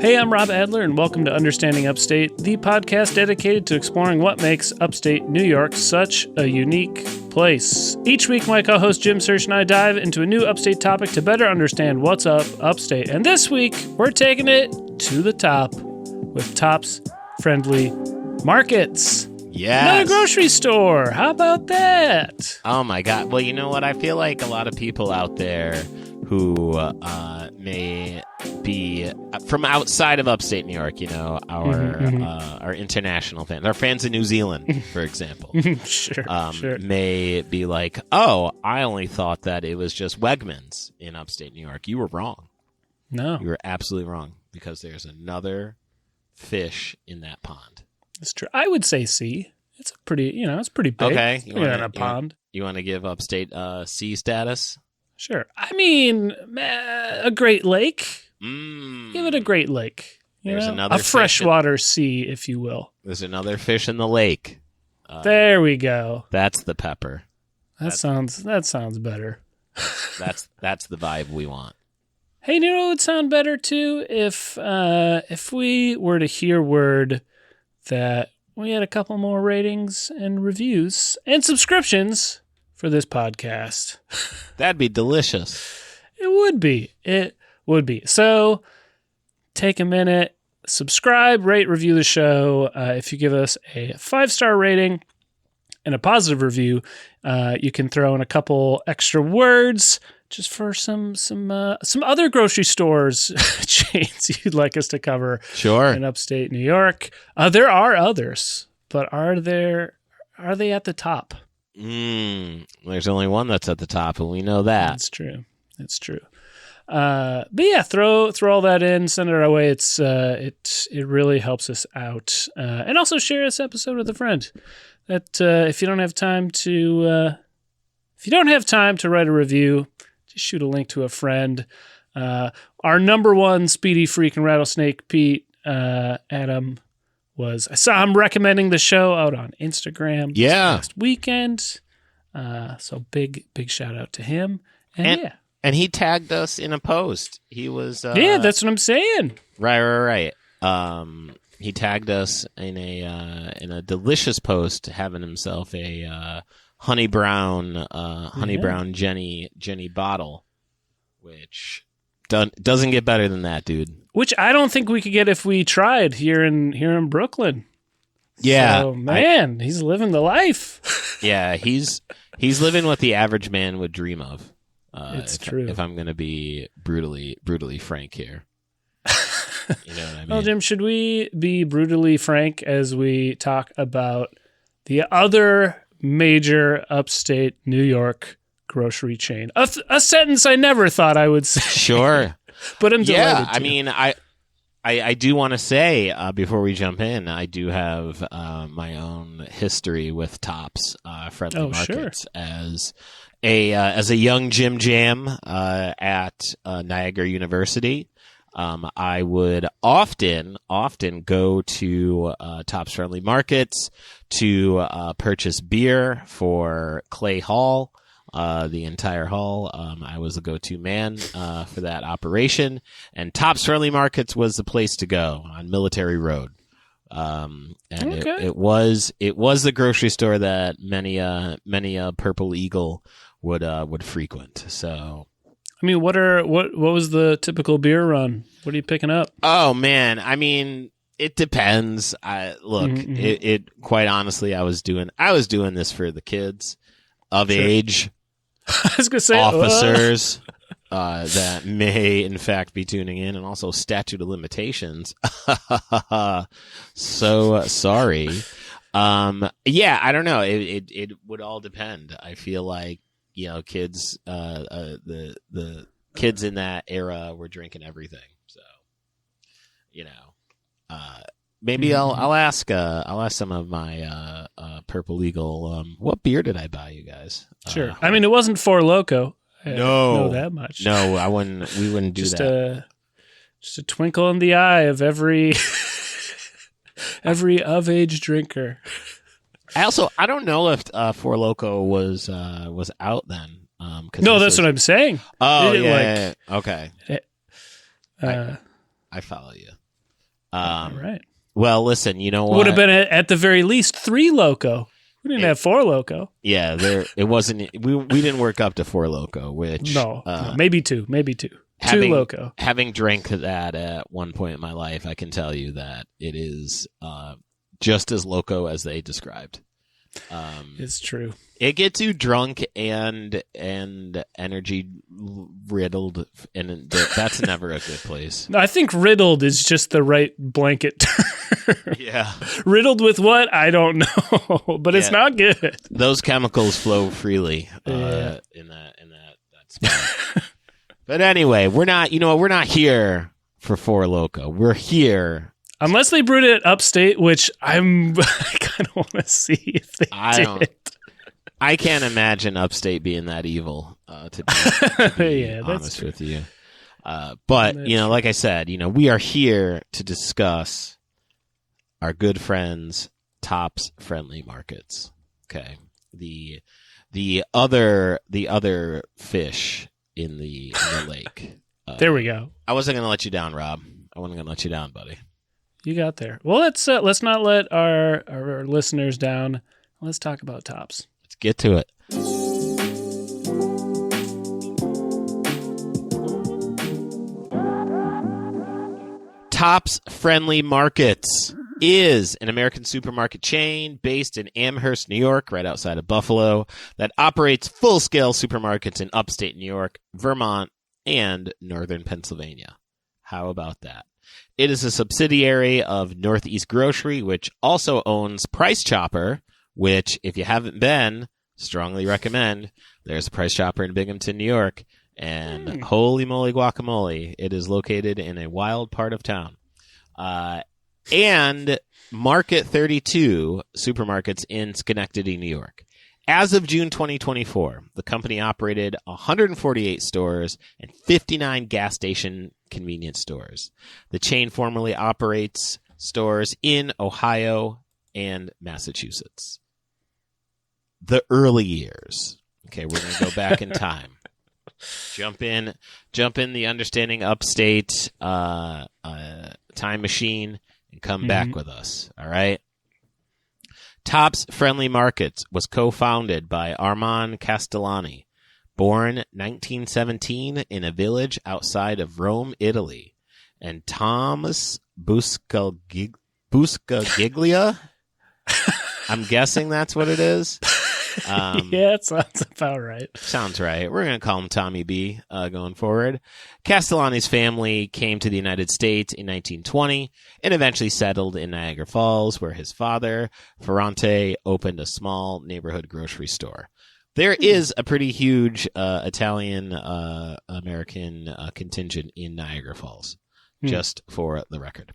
Hey, I'm Rob Adler, and welcome to Understanding Upstate, the podcast dedicated to exploring what makes upstate New York such a unique place. Each week, my co-host Jim Serch and I dive into a new upstate topic to better understand what's up upstate. And this week, we're taking it to the top with Tops Friendly Markets. Yes. Another grocery store. How about that? Oh, my God. Well, you know what? I feel like a lot of people out there who may be from outside of upstate New York, you know, our international fans, our fans in New Zealand, for example, Sure. may be like, oh, I only thought that it was just Wegmans in upstate New York. You were wrong. No. You were absolutely wrong, because there's another fish in that pond. It's true. I would say C. It's it's pretty big. Okay. A pond. You want to give upstate C status? Sure. I mean, a Great Lake. Give it a Great Lake. There's another a freshwater sea, if you will. There's another fish in the lake. There we go. That's the pepper. That sounds better. That's the vibe we want. Hey, you know what would sound better too if we were to hear word that we had a couple more ratings and reviews and subscriptions for this podcast. That'd be delicious. It would be. It would be. So take a minute, subscribe, rate, review the show. If you give us a 5-star rating and a positive review, you can throw in a couple extra words just for some other grocery stores chains you'd like us to cover. Sure. In upstate New York. There are others, but are they at the top? There's only one that's at the top, and we know that. It's true. But yeah, throw all that in, send it our way. It really helps us out, and also share this episode with a friend. That if you don't have time to write a review, just shoot a link to a friend. Our number one speedy freak and rattlesnake Pete, Adam. I saw him recommending the show out on Instagram this past weekend. So big shout out to him. And he tagged us in a post. He was that's what I'm saying. Right. He tagged us in a delicious post, having himself a honey brown Jenny bottle, which doesn't get better than that, dude. Which I don't think we could get if we tried here in Brooklyn. Yeah. So, man, he's living the life. Yeah, he's living what the average man would dream of. It's true. If I'm going to be brutally frank here. You know what I mean? Well, Jim, should we be brutally frank as we talk about the other major upstate New York grocery chain? A sentence I never thought I would say. Sure. But I'm delighted to. I mean, I do want to say, before we jump in, I do have my own history with Tops Friendly Markets. Sure. As a young Jim Jam at Niagara University. I would often go to Tops Friendly Markets to purchase beer for Clay Hall. The entire hall. I was the go-to man for that operation, and Tops Friendly Markets was the place to go on Military Road. It was the grocery store that many a Purple Eagle would frequent. So, I mean, what was the typical beer run? What are you picking up? Oh man, I mean, it depends. It quite honestly, I was doing this for the kids of age. I was gonna say officers that may in fact be tuning in, and also statute of limitations. So sorry. Yeah, I don't know. It would all depend. I feel like, you know, kids, the kids in that era were drinking everything. So, you know, maybe I'll ask some of my Purple Eagle. What beer did I buy you guys? Sure. I mean, it wasn't Four Loko. I know that much. No, I wouldn't. We wouldn't do that. Just a twinkle in the eye of every of age drinker. I don't know if Four Loko was out then. No, that's what I'm saying. Oh, yeah. Okay. I I follow you. All right. Well, listen, you know what? Would have been at the very least 3 Loco. We didn't have 4 Loco. Yeah, it wasn't. We didn't work up to 4 Loco, which No, maybe 2. 2 Loco. Having drank that at one point in my life, I can tell you that it is just as loco as they described. It's true. It gets you drunk and energy riddled, and that's never a good place. I think riddled is just the right blanket term. Yeah. Riddled with what? I don't know, but it's not good. Those chemicals flow freely in that spot. But anyway, we're not here for 4 Loco. We're here. Unless they brewed it upstate, which I kind of want to see if they did. I can't imagine upstate being that evil, to be honest with you. But, like I said, we are here to discuss our good friends, Tops Friendly Markets. Okay. The other fish in the lake. There we go. I wasn't going to let you down, Rob. I wasn't going to let you down, buddy. You got there. Well, let's not let our listeners down. Let's talk about Tops. Let's get to it. Tops Friendly Markets is an American supermarket chain based in Amherst, New York, right outside of Buffalo, that operates full-scale supermarkets in upstate New York, Vermont, and northern Pennsylvania. How about that? It is a subsidiary of Northeast Grocery, which also owns Price Chopper, which, if you haven't been, strongly recommend. There's a Price Chopper in Binghamton, New York, and holy moly guacamole, it is located in a wild part of town. And Market 32 supermarkets in Schenectady, New York. As of June 2024, the company operated 148 stores and 59 gas station convenience stores. The chain formerly operates stores in Ohio and Massachusetts. The early years. Okay, we're going to go back in time. Jump in the Understanding Upstate time machine and come back with us. All right. Tops Friendly Markets was co-founded by Armand Castellani, born 1917 in a village outside of Rome, Italy, and Thomas Buscaglia. I'm guessing that's what it is. Yeah, it sounds about right. Sounds right. We're going to call him Tommy B going forward. Castellani's family came to the United States in 1920 and eventually settled in Niagara Falls, where his father, Ferrante, opened a small neighborhood grocery store. There is a pretty huge Italian-American contingent in Niagara Falls, just for the record.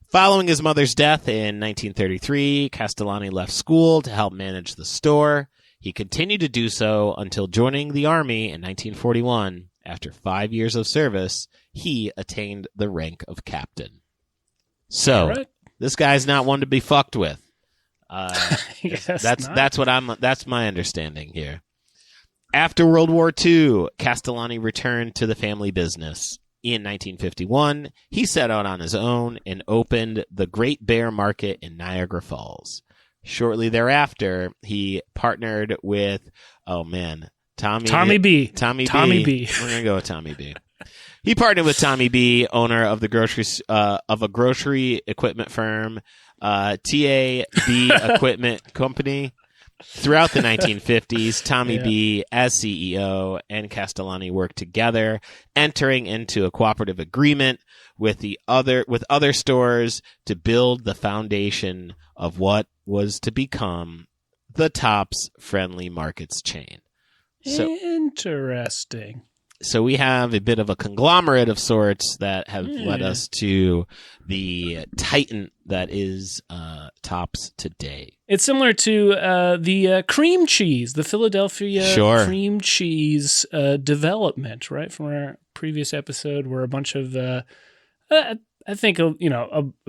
Following his mother's death in 1933, Castellani left school to help manage the store. He continued to do so until joining the Army in 1941. After 5 years of service, he attained the rank of captain. So, This guy's not one to be fucked with. That's my understanding here. After World War II, Castellani returned to the family business. In 1951, he set out on his own and opened the Great Bear Market in Niagara Falls. Shortly thereafter, he partnered with, Tommy B. We're going to go with Tommy B. He partnered with Tommy B., owner of a grocery equipment firm, TAB Equipment Company. Throughout the 1950s, Tommy B, as CEO, and Castellani worked together, entering into a cooperative agreement with other stores to build the foundation of what was to become the Tops Friendly Markets chain. Interesting. So we have a bit of a conglomerate of sorts that have led us to the titan that is Tops today. It's similar to the cream cheese, the Philadelphia cream cheese development, right? From our previous episode, where a bunch of, I think, a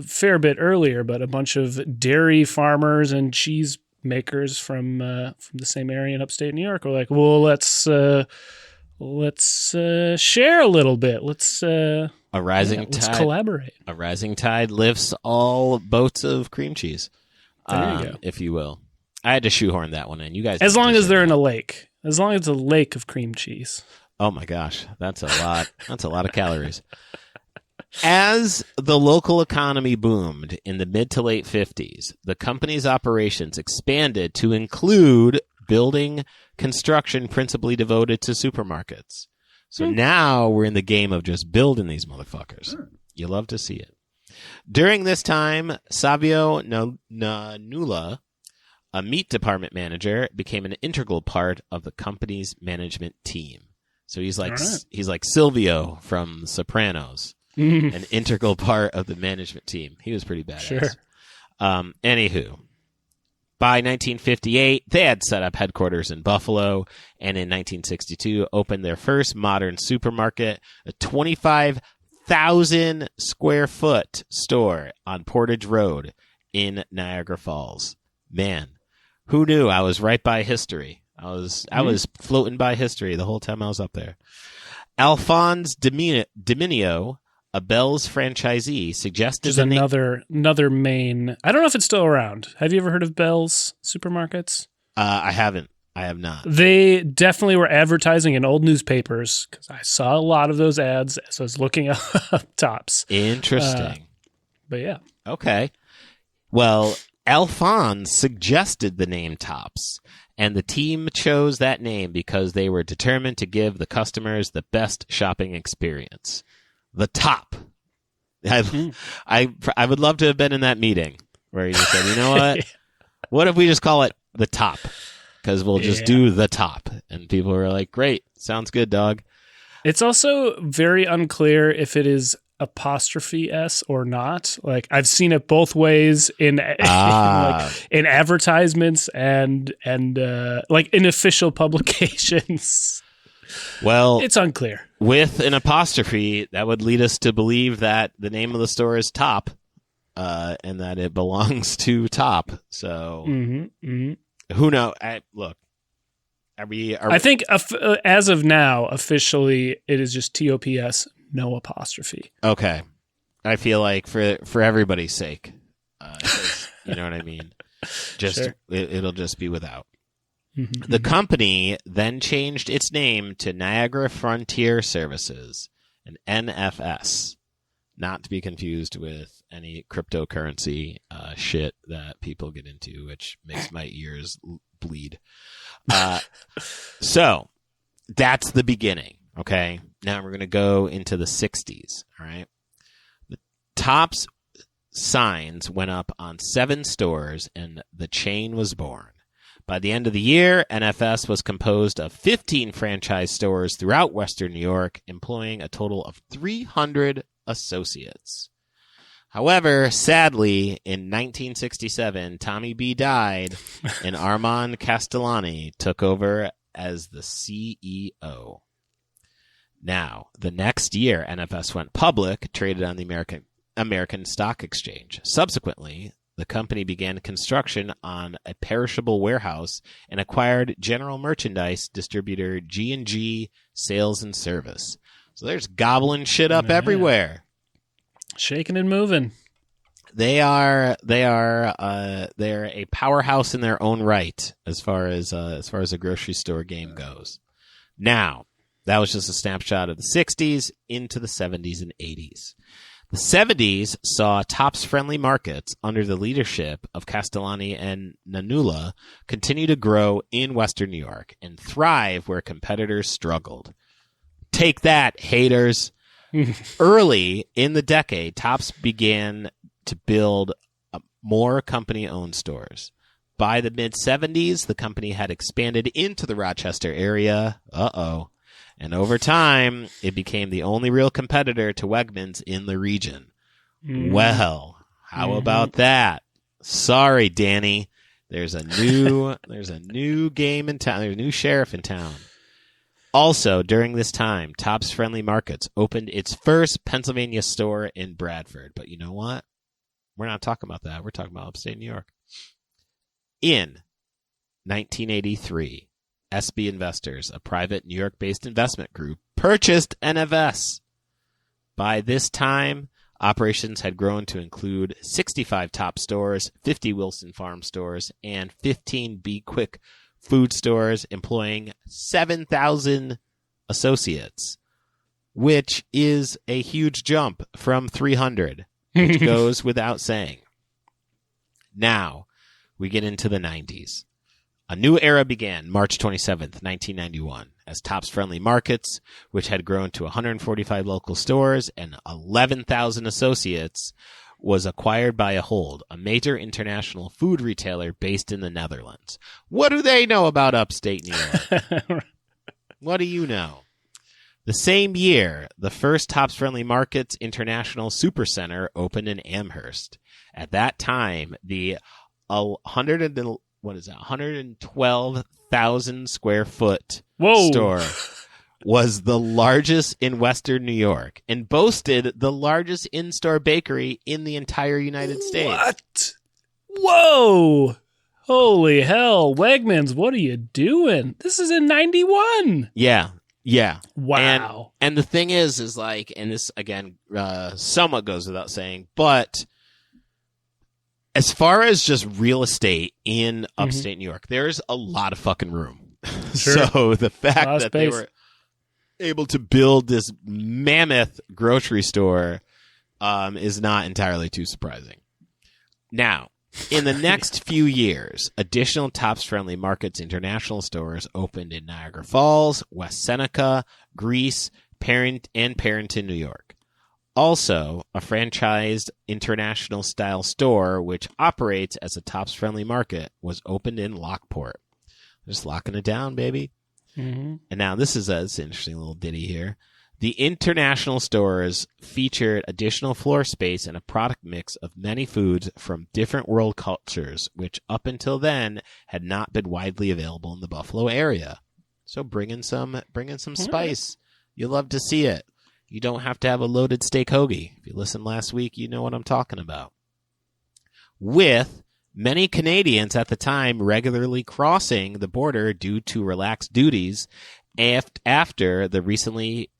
fair bit earlier, but a bunch of dairy farmers and cheese makers from the same area in upstate New York were like, well, let's share a little bit. Let's A rising Let's tide. collaborate. A rising tide lifts all boats of cream cheese. There you go. If you will. I had to shoehorn that one in. You guys, As long as they're in that. a lake. As long as it's a lake of cream cheese. Oh my gosh, that's a lot. That's a lot of calories. As the local economy boomed in the mid to late 50s, the company's operations expanded to include building construction principally devoted to supermarkets. So now we're in the game of just building these motherfuckers. You love to see it. During this time, Savio Nanula, a meat department manager, became an integral part of the company's management team. So he's like Silvio from Sopranos, an integral part of the management team. He was pretty badass. Sure. Anywho, by 1958, they had set up headquarters in Buffalo, and in 1962 opened their first modern supermarket, a 25,000 square foot store on Portage Road in Niagara Falls. Man, who knew I was right by history? I was floating by history the whole time I was up there. Alphonse Dominio, a Bell's franchisee, suggested Just another main. I don't know if it's still around. Have you ever heard of Bell's supermarkets? I haven't. I have not. They definitely were advertising in old newspapers because I saw a lot of those ads as I was looking up Tops. Interesting. But yeah. Okay. Well, Alphonse suggested the name Tops, and the team chose that name because they were determined to give the customers the best shopping experience. The Top. I would love to have been in that meeting where you just said, you know what? What if we just call it The Top? Because we'll just do The Top. And people were like, great. Sounds good, dog. It's also very unclear if it is apostrophe S or not. Like I've seen it both ways in advertisements and like in official publications. Well, it's unclear. With an apostrophe, that would lead us to believe that the name of the store is Top, and that it belongs to Top. So who knows? Look, I think as of now, officially, it is just TOPS, no apostrophe. Okay, I feel like for everybody's sake, you know what I mean. Just sure. It'll just be without. The company then changed its name to Niagara Frontier Services, an NFS, not to be confused with any cryptocurrency shit that people get into, which makes my ears bleed. So that's the beginning, okay? Now we're going to go into the 60s, all right? The Tops signs went up on 7 stores, and the chain was born. By the end of the year, NFS was composed of 15 franchise stores throughout Western New York, employing a total of 300 associates. However, sadly, in 1967, Tommy B died, and Armand Castellani took over as the CEO. Now, the next year, NFS went public, traded on the American Stock Exchange. Subsequently, the company began construction on a perishable warehouse and acquired general merchandise distributor G&G Sales and Service. So there's gobbling shit up everywhere. Shaking and moving. They're a powerhouse in their own right as far as a grocery store game goes. Now, that was just a snapshot of the 60s into the 70s and 80s. The 70s saw Tops Friendly Markets under the leadership of Castellani and Nanula continue to grow in Western New York and thrive where competitors struggled. Take that, haters. Early in the decade, Tops began to build more company-owned stores. By the mid-70s, the company had expanded into the Rochester area. And over time, it became the only real competitor to Wegmans in the region. Well, how about that? Sorry, Danny. There's a new game in town. There's a new sheriff in town. Also, during this time, Tops Friendly Markets opened its first Pennsylvania store in Bradford. But you know what? We're not talking about that. We're talking about upstate New York. In 1983, SB Investors, a private New York-based investment group, purchased NFS. By this time, operations had grown to include 65 Top stores, 50 Wilson Farm stores, and 15 Be Quick food stores, employing 7,000 associates, which is a huge jump from 300, which goes without saying. Now, we get into the 90s. A new era began March 27th, 1991, as Tops Friendly Markets, which had grown to 145 local stores and 11,000 associates, was acquired by Ahold, a major international food retailer based in the Netherlands. What do they know about upstate New York? What do you know? The same year, the first Tops Friendly Markets International Supercenter opened in Amherst. At that time, the 112,000 square foot store was the largest in Western New York and boasted the largest in-store bakery in the entire United States. What? Whoa! Holy hell, Wegmans, what are you doing? This is in 91. Yeah. Wow. And the thing is like, and this again, somewhat goes without saying, but as far as just real estate in upstate New York, there's a lot of fucking room. Sure. So the fact that they were able to build this mammoth grocery store is not entirely too surprising. Now, in the next few years, additional Tops Friendly Markets international stores opened in Niagara Falls, West Seneca, Greece, and Parenton, New York. Also, a franchised international-style store, which operates as a Tops Friendly Market, was opened in Lockport. Just locking it down, baby. Mm-hmm. And now this is an interesting little ditty here. The international stores featured additional floor space and a product mix of many foods from different world cultures, which up until then had not been widely available in the Buffalo area. So bring in some spice. You'll love to see it. You don't have to have a loaded steak hoagie. If you listened last week, you know what I'm talking about. With many Canadians at the time regularly crossing the border due to relaxed duties after the recently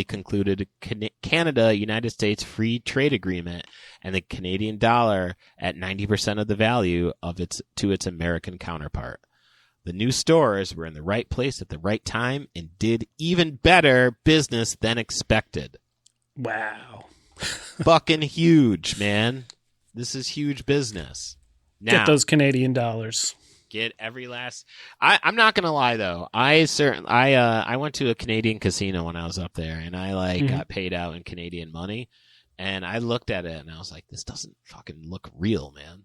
concluded Canada-United States Free Trade Agreement and the Canadian dollar at 90% of the value of its American counterpart. The new stores were in the right place at the right time and did even better business than expected. Wow. Fucking huge, man. This is huge business. Now, get those Canadian dollars. Get every last. I'm not gonna lie though. I went to a Canadian casino when I was up there, and I got paid out in Canadian money. And I looked at it and I was like, this doesn't fucking look real, man.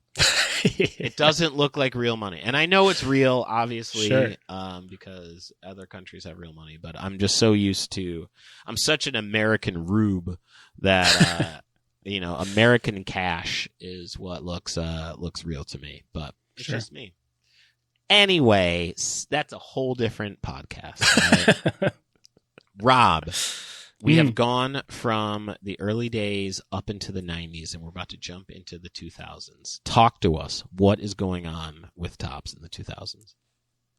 It doesn't look like real money. And I know it's real, obviously, sure. Because other countries have real money. But I'm just so used to, I'm such an American rube that, American cash is what looks real to me. But it's just me. Anyway, that's a whole different podcast. Right? Rob. We have gone from the early days up into the 90s, and we're about to jump into the 2000s. Talk to us. What is going on with Tops in the 2000s?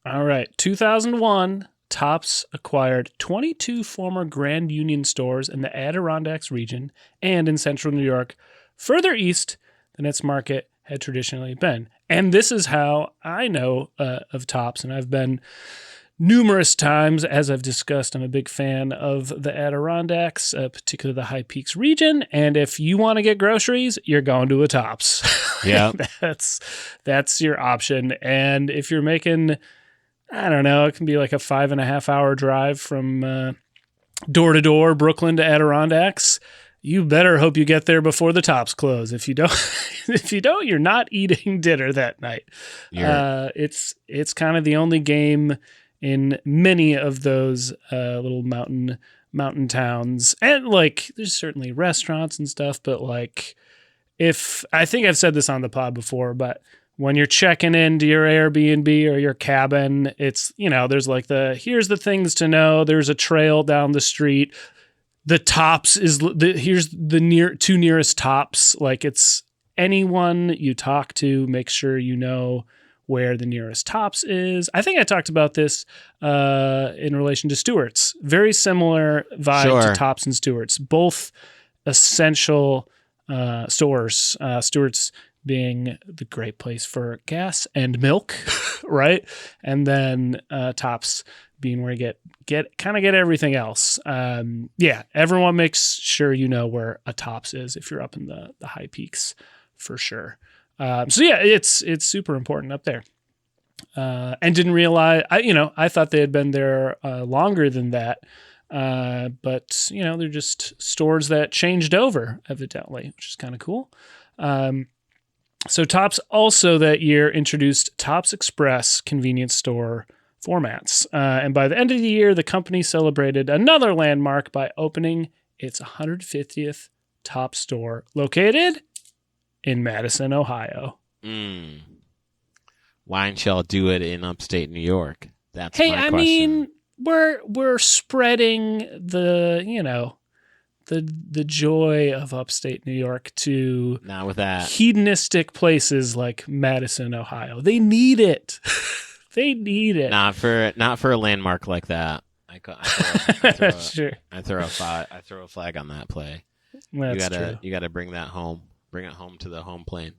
All right. 2001, Tops acquired 22 former Grand Union stores in the Adirondacks region and in central New York, further east than its market had traditionally been. And this is how I know of Tops, and I've been numerous times, as I've discussed. I'm a big fan of the Adirondacks, particularly the High Peaks region. And if you want to get groceries, you're going to a Tops. Yeah, that's your option. And if you're making, I don't know, it can be like a 5.5 hour drive from door to door, Brooklyn to Adirondacks. You better hope you get there before the Tops close. If you don't, you're not eating dinner that night. It's kind of the only game in many of those little mountain towns. And like there's certainly restaurants and stuff, but like if I think I've said this on the pod before, but when you're checking into your Airbnb or your cabin, it's, there's like here's the things to know. There's a trail down the street. The Tops here's the two nearest Tops. Like it's anyone you talk to, make sure you know where the nearest Tops is. I think I talked about this in relation to Stewart's. Very similar vibe to Tops and Stewart's. Both essential stores. Stewart's being the great place for gas and milk, right? And then Tops being where you get everything else. Everyone makes sure you know where a Tops is if you're up in the high peaks, for sure. It's super important up there. And didn't realize, I thought they had been there longer than that. But they're just stores that changed over, evidently, which is kind of cool. So Tops also that year introduced Tops Express convenience store formats. And by the end of the year, the company celebrated another landmark by opening its 150th Tops store located in Madison, Ohio. Why don't y'all do it in upstate New York? That's my question. I mean, we're spreading the joy of upstate New York to not with that hedonistic places like Madison, Ohio. They need it. They need it. Not for a landmark like that. I throw a flag on that play. That's true. You gotta bring that home. Bring it home to the home plane.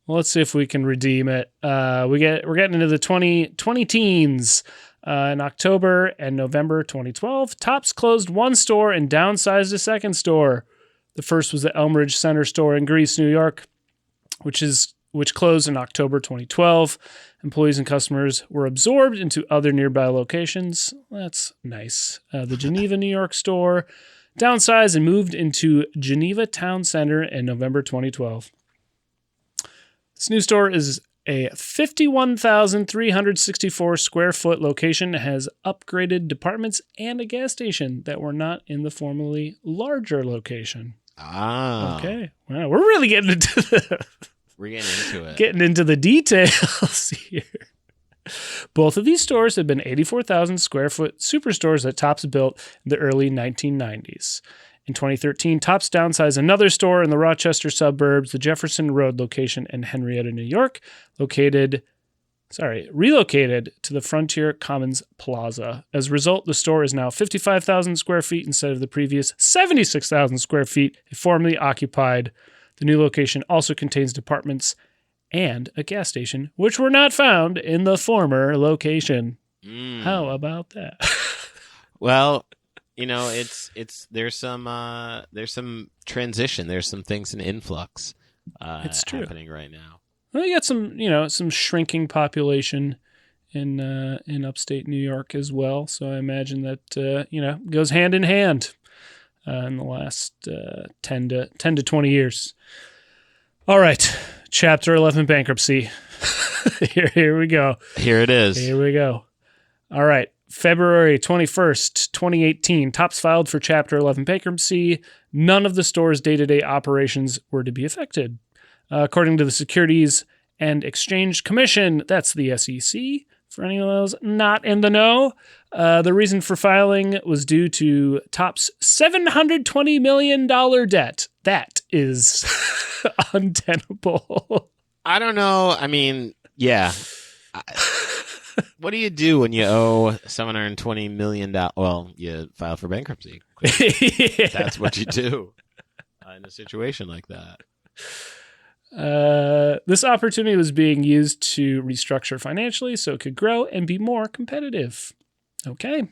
Well, let's see if we can redeem it. We're getting into the 20 teens. In October and November 2012, Tops closed one store and downsized a second store. The first was the Elmridge Center store in Greece, New York, which closed in October 2012. Employees and customers were absorbed into other nearby locations. That's nice. The Geneva, New York store downsized and moved into Geneva Town Center in November 2012. This new store is a 51,364 square foot location, has upgraded departments and a gas station that were not in the formerly larger location. Okay. Wow, we're really getting into getting into the details here. Both of these stores have been 84,000 square foot superstores that Tops built in the early 1990s. In 2013, Tops downsized another store in the Rochester suburbs, the Jefferson Road location in Henrietta, New York, relocated to the Frontier Commons Plaza. As a result, the store is now 55,000 square feet instead of the previous 76,000 square feet it formerly occupied. The new location also contains departments and a gas station, which were not found in the former location. How about that? Well, there's some transition. There's some things in influx happening right now. Well, you got some shrinking population in upstate New York as well. So I imagine that goes hand in hand in the last 10 to 20 years. All right, Chapter 11 bankruptcy. Here we go. Here it is. Here we go. All right. February 21st, 2018, Tops filed for Chapter 11 bankruptcy. None of the store's day-to-day operations were to be affected. According to the Securities and Exchange Commission, that's the SEC, for any of those not in the know, the reason for filing was due to Tops' $720 million debt. That is untenable. I don't know. I mean, yeah. What do you do when you owe $720 million? Well, you file for bankruptcy. Yeah. That's what you do in a situation like that. This opportunity was being used to restructure financially so it could grow and be more competitive. Okay.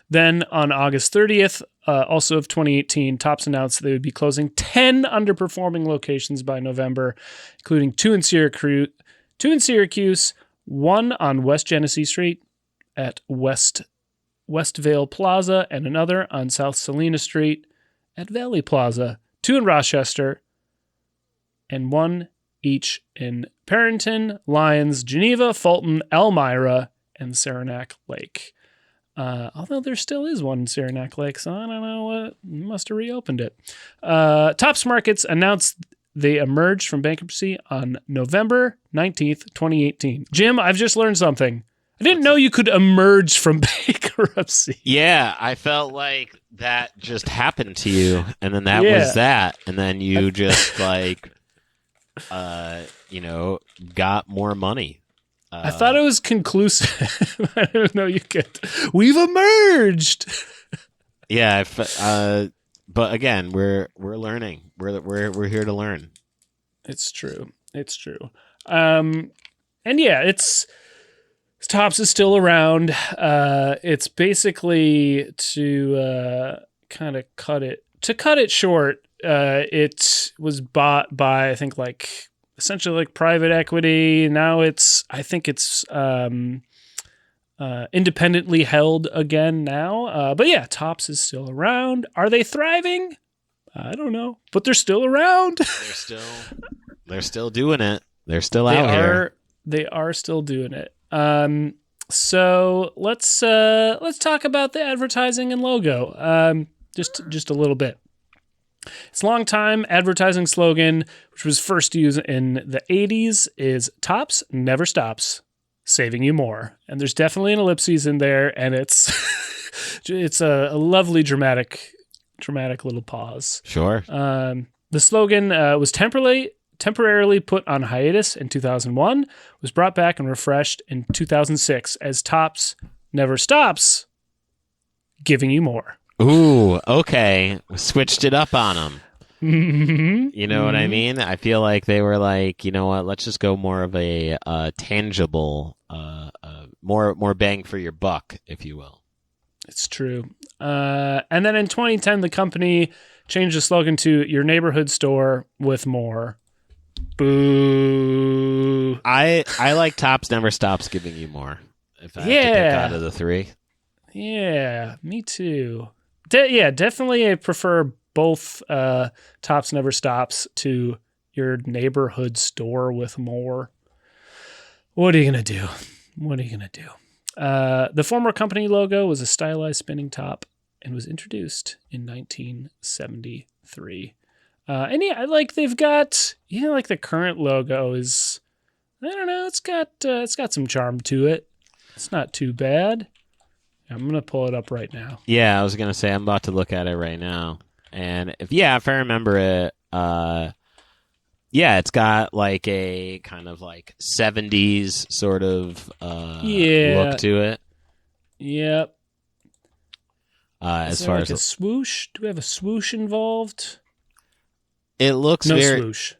Then on August 30th, also of 2018, Tops announced they would be closing 10 underperforming locations by November, including two in Syracuse, one on West Genesee Street at Westvale Plaza, and another on South Salina Street at Valley Plaza, two in Rochester, and one each in Parrington, Lyons, Geneva, Fulton, Elmira, and Saranac Lake. Although there still is one in Saranac Lake, so I don't know what must have reopened it. Tops Markets announced they emerged from bankruptcy on November 19th, 2018. Jim, I've just learned something. I didn't know you could emerge from bankruptcy. Yeah, I felt like that just happened to you, and then that was that, and then you just got more money. I thought it was conclusive. I didn't know you could. We've emerged. Yeah, but again, we're learning. We're here to learn. It's true. And yeah, Tops is still around. It's basically to kind of cut it short. It was bought by, I think, essentially like private equity. Now I think it's independently held again now. But yeah, Tops is still around. Are they thriving? I don't know, but they're still around. They're still doing it. They're still out here. They are still doing it. So let's talk about the advertising and logo. Just a little bit. Its longtime advertising slogan, which was first used in the 80s, is "Tops never stops, saving you more." And there's definitely an ellipses in there, and it's a lovely dramatic little pause. Sure. The slogan was temporarily put on hiatus in 2001, was brought back and refreshed in 2006 as "Tops never stops, giving you more." Ooh, okay. Switched it up on them. Mm-hmm. You know what I mean? I feel like they were like, you know what? Let's just go more of a tangible, more bang for your buck, if you will. It's true. And then in 2010, the company changed the slogan to "Your neighborhood store with more." Boo. I like Tops never stops giving you more. If I have to pick out of the three. Yeah, me too. Definitely I prefer both Tops never stops to "Your neighborhood store with more." What are you going to do? The former company logo was a stylized spinning top and was introduced in 1973. And yeah, they've got, like the current logo is, I don't know, it's got some charm to it. It's not too bad. I'm going to pull it up right now. Yeah, I was going to say, I'm about to look at it right now. And if I remember it, it's got like a kind of like 70s sort of look to it. Yep. As far as a swoosh, do we have a swoosh involved? It looks no very swoosh.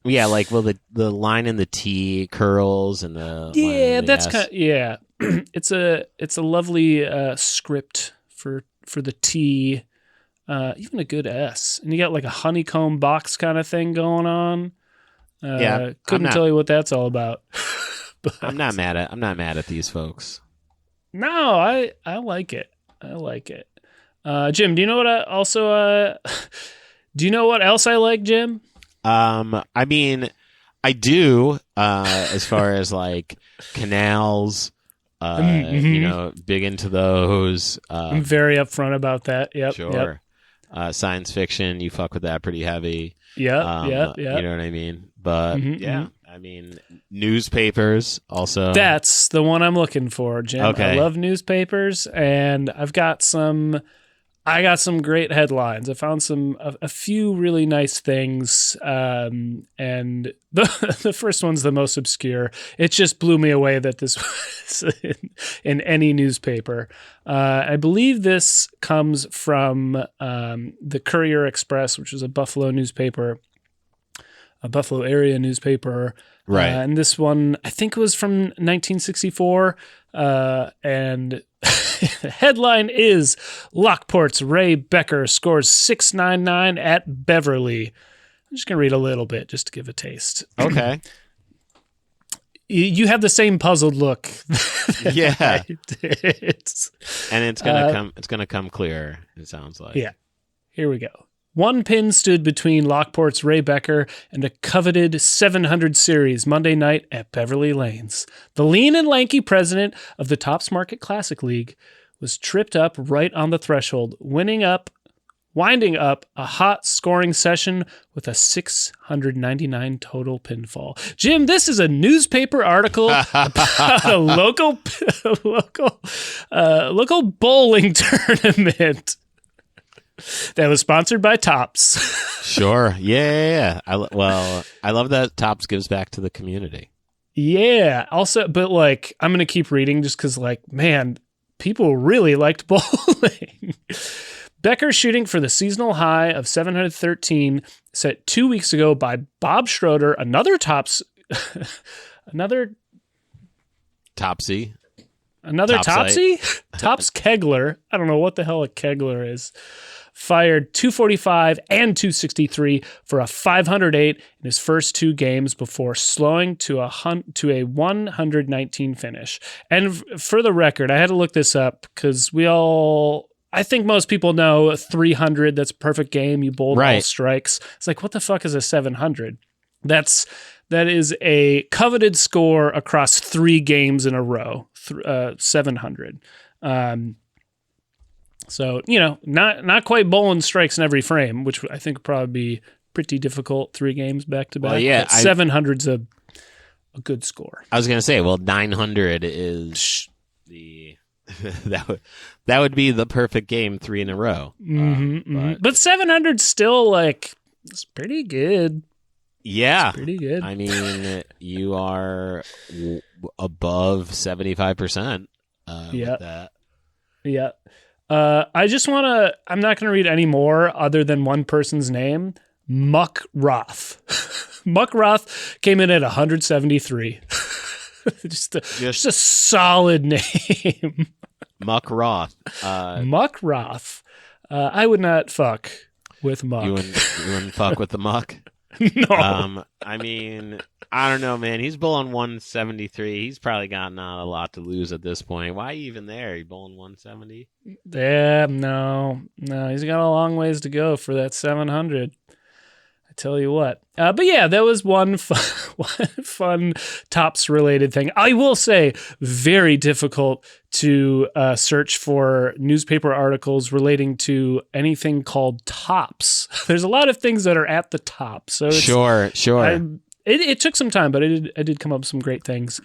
Yeah, like the line in the T curls and the that's S. kind of, yeah. It's a lovely script for the T, even a good S, and you got like a honeycomb box kind of thing going on. Couldn't tell you what that's all about. But I'm not mad at these folks. No, I like it. Jim, do you know what do you know what else I like, Jim? I mean, I do, as far as like canals, big into those. I'm very upfront about that. Yep. Sure. Yep. Science fiction, you fuck with that pretty heavy. Yeah. You know what I mean? But I mean, newspapers also. That's the one I'm looking for, Jim. Okay. I love newspapers, and I've got some great headlines. I found a few really nice things, and the first one's the most obscure. It just blew me away that this was in any newspaper. I believe this comes from the Courier Express, which is a Buffalo newspaper, a Buffalo area newspaper. Right. And this one, I think it was from 1964, and the headline is "Lockport's Ray Becker scores .699 at Beverly." I'm just going to read a little bit just to give a taste. Okay. You have the same puzzled look. Yeah. I did. And it's going to come clear, it sounds like. Yeah. Here we go. One pin stood between Lockport's Ray Becker and a coveted 700 series Monday night at Beverly Lanes. The lean and lanky president of the Tops Market Classic League was tripped up right on the threshold, winding up a hot scoring session with a 699 total pinfall. Jim, this is a newspaper article about a local bowling tournament. That was sponsored by Tops. Sure. Yeah. I love that Tops gives back to the community. Yeah. Also, but like, I'm going to keep reading just because, like, man, people really liked bowling. Becker's shooting for the seasonal high of 713, set 2 weeks ago by Bob Schroeder, another Tops, another Topsy. Another Topsy? Tops Kegler. I don't know what the hell a Kegler is. Fired 245 and 263 for a 508 in his first 2 games before slowing to a 119 finish. And for the record, I had to look this up because I think most people know a 300, that's a perfect game. You bowled all strikes. It's like, what the fuck is a 700? That is a coveted score across 3 games in a row, 700. So, not quite bowling strikes in every frame, which I think would probably be pretty difficult 3 games back to back. Well, yeah, 700's a good score. I was going to say, 900 is the that would be the perfect game 3 in a row. But 700's still like, it's pretty good. Yeah. It's pretty good. I mean, you are above 75% with that. Yeah. I just want to, I'm not going to read any more other than one person's name, Muck Roth. Muck Roth came in at 173. just a solid name. Muck Roth. Muck Roth. I would not fuck with Muck. You wouldn't fuck with the Muck? No. I mean, I don't know, man. He's bowling 173. He's probably got not a lot to lose at this point. Why even there? He bowling 170? Yeah, no. He's got a long ways to go for that 700. I tell you what. But yeah, that was one fun Tops related thing. I will say, very difficult to search for newspaper articles relating to anything called Tops. There's a lot of things that are at the top. So sure. It took some time, but I did come up with some great things.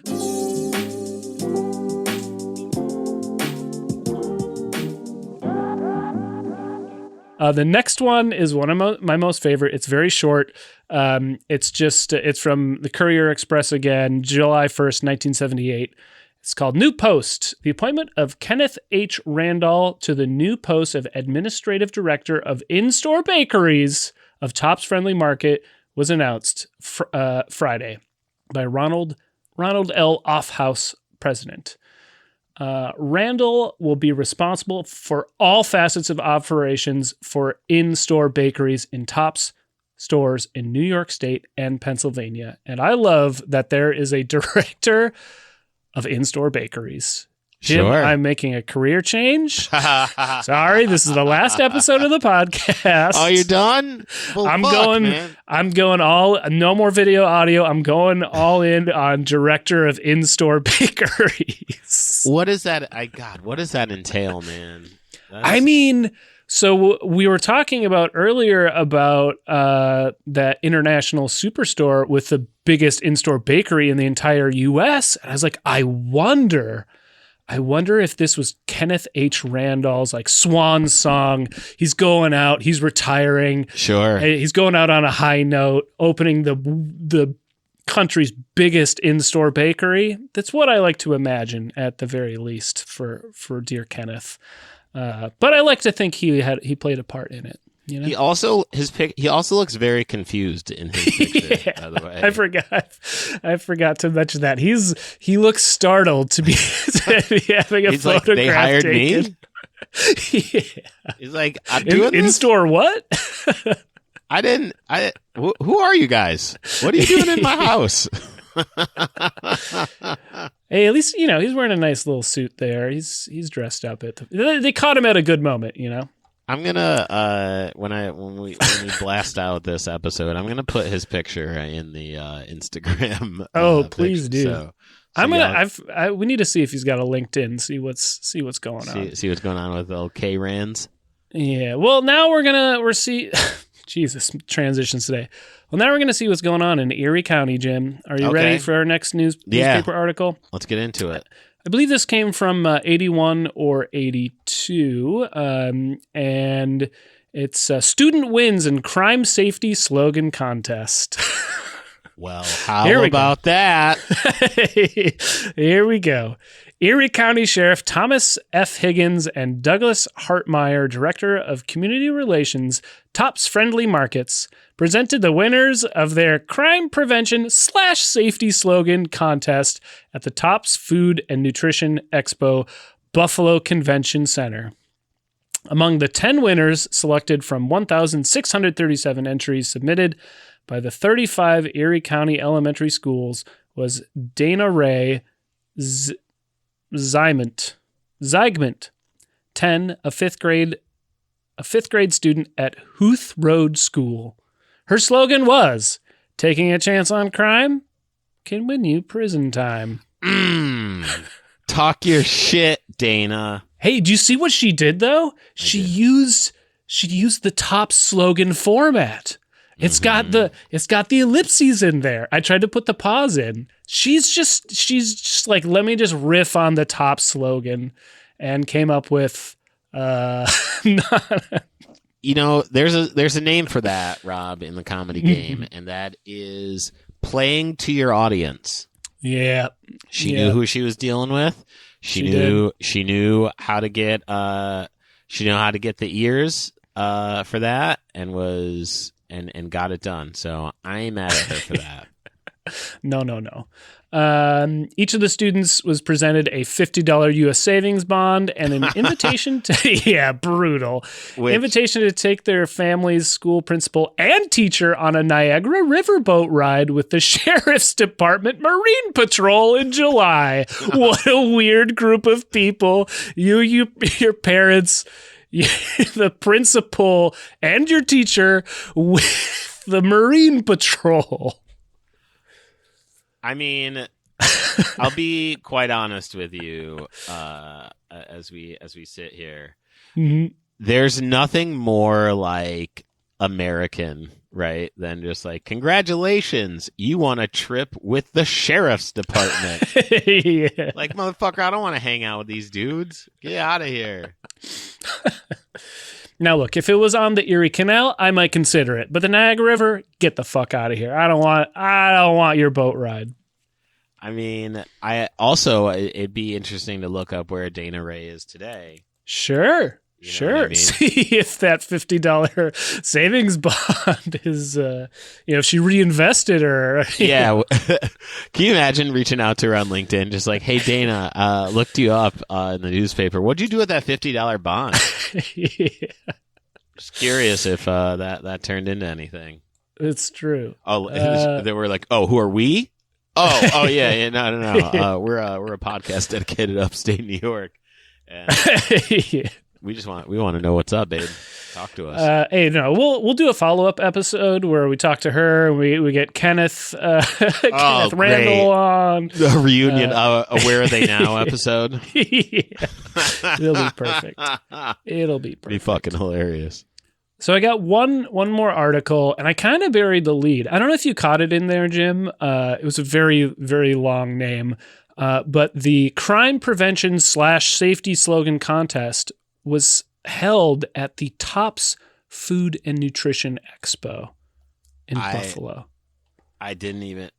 The next one is one of my most favorite. It's very short. It's from the Courier Express again, July 1st, 1978. It's called New Post. The appointment of Kenneth H. Randall to the new post of Administrative Director of In-Store Bakeries of Tops Friendly Market was announced Friday by Ronald L. Offhouse, President. Randall will be responsible for all facets of operations for in-store bakeries in Tops stores in New York State and Pennsylvania. And I love that there is a director of in-store bakeries. Jim, sure. I'm making a career change. Sorry, this is the last episode of the podcast. Oh, you're done? Well, I'm going all, no more video audio. I'm going all in on director of in-store bakeries. What is that? What does that entail, man? I mean, so we were talking about earlier about that international superstore with the biggest in-store bakery in the entire U.S. And I was like, I wonder if this was Kenneth H. Randall's like swan song. He's going out. He's retiring. Sure. He's going out on a high note, opening the country's biggest in-store bakery. That's what I like to imagine at the very least for dear Kenneth. But I like to think he played a part in it. You know? He also looks very confused in his picture. Yeah, by the way, I forgot to mention that he looks startled to be having a He's photograph like, they hired taken. Me. Yeah. He's like, I'm doing in this? store. What? Who are you guys? What are you doing in my house? Hey, at least he's wearing a nice little suit there. He's dressed up they caught him at a good moment. I'm gonna when we blast out this episode, I'm gonna put his picture in the Instagram. Please do. So I'm gonna. We need to see if he's got a LinkedIn. See what's going on. See what's going on with the K Rands. Yeah. Well, now we're see. Jesus, transitions today. Well, now we're gonna see what's going on in Erie County, Jim. Are you ready for our next newspaper article? Let's get into it. I believe this came from 81 or 82, and It's Student Wins in Crime Safety Slogan Contest. Well, how about that? Here we go. Erie County Sheriff Thomas F. Higgins and Douglas Hartmeyer, Director of Community Relations, Tops Friendly Markets, presented the winners of their crime prevention / safety slogan contest at the Tops Food and Nutrition Expo, Buffalo Convention Center. Among the 10 winners selected from 1,637 entries submitted by the 35 Erie County elementary schools was Dana Ray Zygmunt, 10, a fifth grade student at Huth Road School. Her slogan was, "Taking a chance on crime can win you prison time." Talk your shit, Dana. Hey, do you see what she did though? She used the top slogan format. It's got the ellipses in there. I tried to put the pause in. She's just like, let me just riff on the top slogan, and came up with You know, there's a name for that, Rob, in the comedy game, and that is playing to your audience. Yeah. She knew who she was dealing with. She knew how to get the ears for that, and got it done. So I ain't mad at her for that. No. Each of the students was presented a $50 U.S. savings bond and an invitation to, brutal. Invitation to take their family's school principal and teacher on a Niagara River boat ride with the Sheriff's Department Marine Patrol in July. What a weird group of people. Your parents, the principal, and your teacher with the Marine Patrol. I mean, I'll be quite honest with you as we sit here. Mm-hmm. There's nothing more like American, right, than just like, congratulations, you won a trip with the Sheriff's Department. Yeah. Like, motherfucker, I don't want to hang out with these dudes. Get out of here. Now, look, if it was on the Erie Canal, I might consider it. But the Niagara River, get the fuck out of here. I don't want your boat ride. I mean, it'd be interesting to look up where Dana Ray is today. Sure. You know what I mean? See if that $50 savings bond is, if she reinvested or. Yeah. Can you imagine reaching out to her on LinkedIn, just like, hey, Dana, looked you up in the newspaper. What'd you do with that $50 bond? Yeah. Just curious if that turned into anything. It's true. Oh, they were like, oh, who are we? Oh, yeah, no. We're a podcast dedicated to upstate New York. And Yeah. we want to know what's up, babe. Talk to us. Hey, no, we'll do a follow-up episode where we talk to her and we get Kenneth Randall great. On. The reunion, Where Are They Now episode. Yeah. It'll be perfect. Be fucking hilarious. So I got one more article, and I kind of buried the lead. I don't know if you caught it in there, Jim. It was a very, very long name. But the crime prevention / safety slogan contest was held at the Tops Food and Nutrition Expo in Buffalo. I didn't even.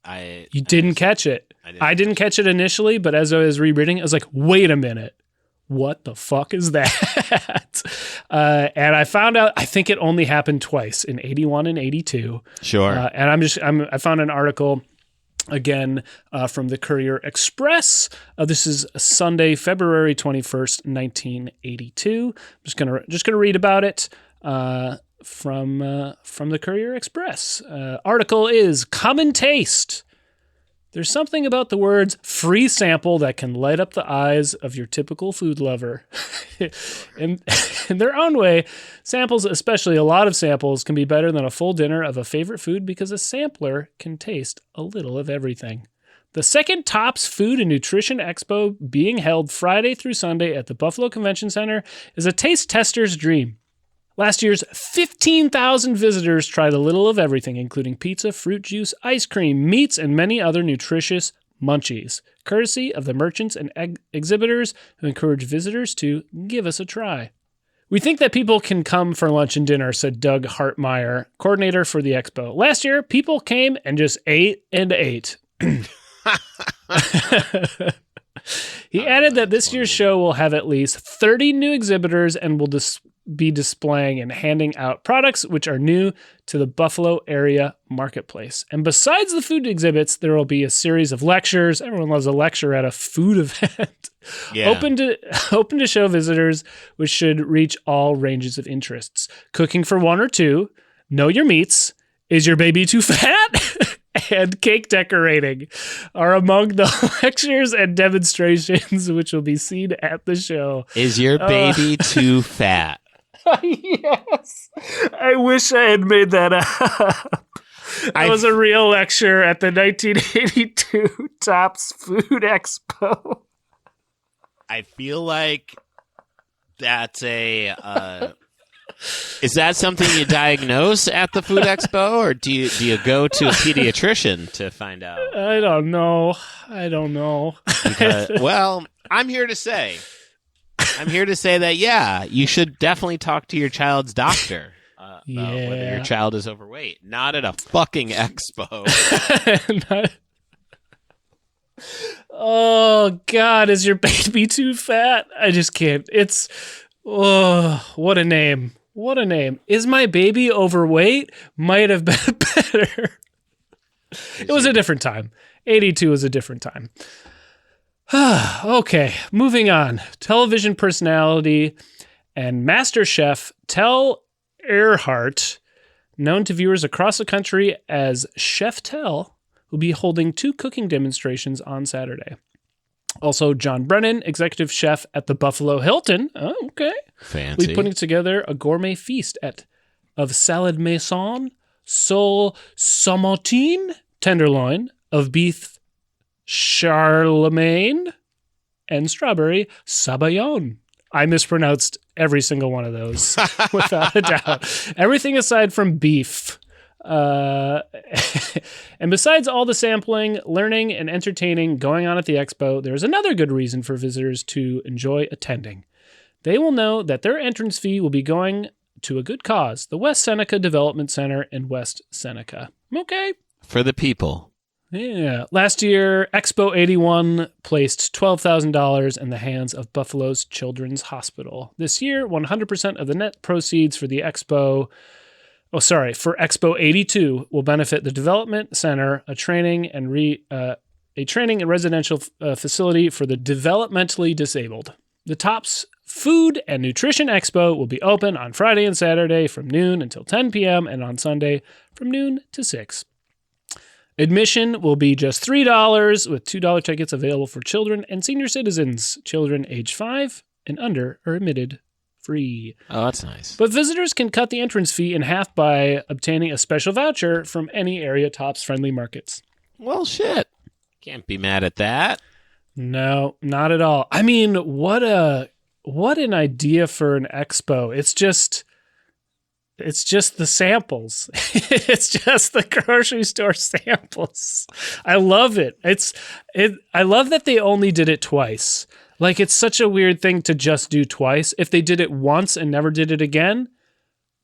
You didn't catch it. I didn't catch it initially, but as I was rereading, I was like, wait a minute. What the fuck is that? And I found out, I think it only happened twice, in 81 and 82. Sure. And I found an article again from the Courier Express. This is Sunday, February 21st, 1982. I'm just gonna read about it from the Courier Express. Article is Common Taste. There's something about the words free sample that can light up the eyes of your typical food lover. in their own way, samples, especially a lot of samples, can be better than a full dinner of a favorite food because a sampler can taste a little of everything. The second Tops Food and Nutrition Expo, being held Friday through Sunday at the Buffalo Convention Center, is a taste tester's dream. Last year's 15,000 visitors tried a little of everything, including pizza, fruit juice, ice cream, meats, and many other nutritious munchies, courtesy of the merchants and exhibitors who encourage visitors to give us a try. We think that people can come for lunch and dinner, said Doug Hartmeyer, coordinator for the expo. Last year, people came and just ate and ate. He added that this year's show will have at least 30 new exhibitors and will be displaying and handing out products which are new to the Buffalo area marketplace. And besides the food exhibits, there will be a series of lectures. Everyone loves a lecture at a food event. Yeah. Open to show visitors, which should reach all ranges of interests. Cooking for one or two, know your meats, is your baby too fat? And cake decorating are among the lectures and demonstrations which will be seen at the show. Is your baby too fat? Yes. I wish I had made that up. That was a real lecture at the 1982 Tops Food Expo. I feel like that's a... is that something you diagnose at the food expo, or do you go to a pediatrician to find out? I don't know. Well, I'm here to say that, yeah, you should definitely talk to your child's doctor about whether your child is overweight. Not at a fucking expo. Oh, God, is your baby too fat? I just can't. It's, what a name. What a name. Is my baby overweight? Might have been better. It was a different time. 82 was a different time. Okay, moving on. Television personality and master chef Tell Earhart, known to viewers across the country as Chef Tell, will be holding 2 cooking demonstrations on Saturday. Also, John Brennan, executive chef at the Buffalo Hilton. Oh, okay. Fancy. Will be putting together a gourmet feast of salad maison, sole saumantine, tenderloin of beef charlemagne, and strawberry sabayon. I mispronounced every single one of those, without a doubt. Everything aside from beef. And besides all the sampling, learning, and entertaining going on at the expo, there's another good reason for visitors to enjoy attending. They will know that their entrance fee will be going to a good cause, the West Seneca Development Center in West Seneca. Okay. For the people. Yeah. Last year, Expo 81 placed $12,000 in the hands of Buffalo's Children's Hospital. This year, 100% of the net proceeds for the expo... for Expo 82 will benefit the Development Center, a training and residential facility for the developmentally disabled. The Tops Food and Nutrition Expo will be open on Friday and Saturday from noon until 10 p.m. and on Sunday from noon to 6. Admission will be just $3 with $2 tickets available for children and senior citizens. Children age 5 and under are admitted free. Oh, that's nice. But visitors can cut the entrance fee in half by obtaining a special voucher from any area Tops friendly markets. Well, shit. Can't be mad at that. No, not at all. I mean, what an idea for an expo. It's just the samples. It's just the grocery store samples. I love it. I love that they only did it twice. Like, it's such a weird thing to just do twice. If they did it once and never did it again,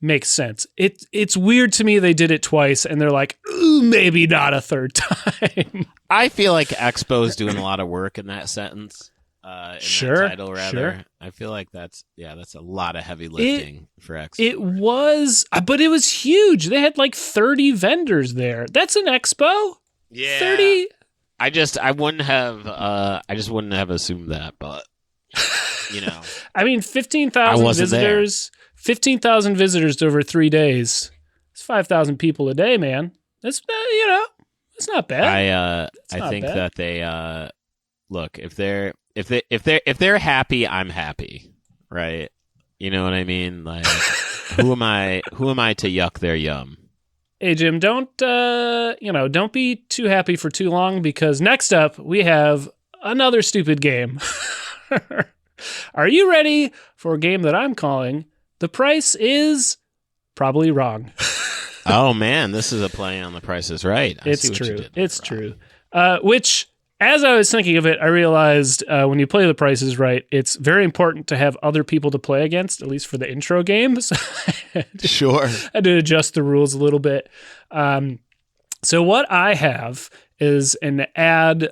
makes sense. It's weird to me they did it twice and they're like, ooh, maybe not a third time. I feel like Expo's doing a lot of work in that sentence. That title, rather. Sure. I feel like that's a lot of heavy lifting for Expo. It was, but it was huge. They had like 30 vendors there. That's an expo? Yeah. 30? I just wouldn't have assumed that, but you know. I mean, 15,000 visitors. 15,000 visitors over 3 days. It's 5,000 people a day, man. That's it's not bad. I think bad. That they look, if they're happy, I'm happy, right? You know what I mean? Like, who am I to yuck their yum? Hey Jim, don't be too happy for too long, because next up we have another stupid game. Are you ready for a game that I'm calling The Price is Probably Wrong? Oh man, this is a play on The Price is Right. It's true. It's true. Which as I was thinking of it, I realized when you play The Price is Right, it's very important to have other people to play against, at least for the intro game. So Sure. I had to adjust the rules a little bit. So what I have is an ad